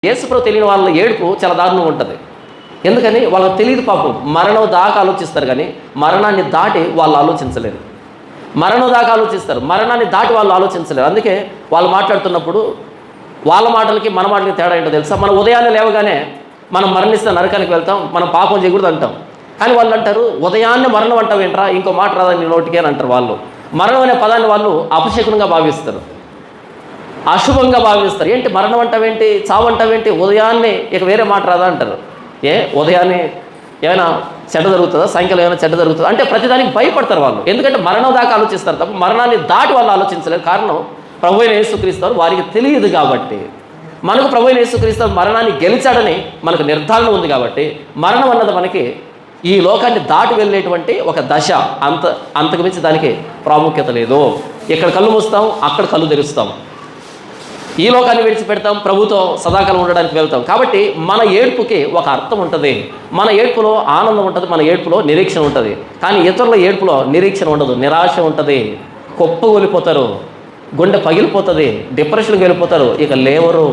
యేసుప్రభు తెలియని వాళ్ళ ఏడుపు చాలా దారుణంగా ఉంటుంది. ఎందుకని వాళ్ళకి తెలియదు పాపం. మరణం దాకా ఆలోచిస్తారు కానీ మరణాన్ని దాటి వాళ్ళు ఆలోచించలేరు. మరణం దాకా ఆలోచిస్తారు, మరణాన్ని దాటి వాళ్ళు ఆలోచించలేరు. అందుకే వాళ్ళు మాట్లాడుతున్నప్పుడు వాళ్ళ మాటలకి మన మాటలకి తేడా ఏంటో తెలుసా? మనం ఉదయాన్నే లేవగానే మనం మరణిస్తే నరకానికి వెళ్తాం, మనం పాపం చేయకూడదు అంటాం. కానీ వాళ్ళు అంటారు ఉదయాన్నే మరణం అంటావు ఏంట్రా, ఇంకో మాట రాదా నీ నోటికి అని అంటారు. వాళ్ళు మరణం అనే పదాన్ని వాళ్ళు అపశకునంగా భావిస్తారు, అశుభంగా భావిస్తారు. ఏంటి మరణం అంటావేంటి, చావు అంటావేంటి, ఉదయాన్నే ఇక వేరే మాట రాదా అంటారు. ఉదయాన్నే ఏమైనా చెడ్డ జరుగుతుందా, సాయంకాలం ఏమైనా చెడ్డ జరుగుతుందా అంటే ప్రతిదానికి భయపడతారు వాళ్ళు. ఎందుకంటే మరణం దాకా ఆలోచిస్తారు తప్ప మరణాన్ని దాటి వాళ్ళు ఆలోచించలేరు. కారణం ప్రభు అయిన యేసుక్రీస్తు వారికి తెలియదు కాబట్టి. మనకు ప్రభు అయిన యేసుక్రీస్తు మరణాన్ని గెలిచాడని మనకు నిర్ధారణ ఉంది కాబట్టి మరణం అన్నది మనకి ఈ లోకాన్ని దాటి వెళ్ళేటువంటి ఒక దశ. అంతకు మించి దానికి ప్రాముఖ్యత లేదు. ఇక్కడ కళ్ళు మూస్తాం, అక్కడ కళ్ళు తెరుస్తాం. ఈ లోకాన్ని విడిచిపెడతాం, ప్రభుతో సదాకాలం ఉండడానికి వెళ్తాం. కాబట్టి మన ఏడ్పుకి ఒక అర్థం ఉంటుంది. మన ఏడ్పులో ఆనందం ఉంటుంది, మన ఏడ్పులో నిరీక్షణ ఉంటుంది. కానీ ఇతరుల ఏడ్పులో నిరీక్షణ ఉండదు, నిరాశ ఉంటుంది. కుప్పగొలిపోతారు, గుండె పగిలిపోతుంది, డిప్రెషన్కి వెళ్ళిపోతారు, ఇక లేవరు.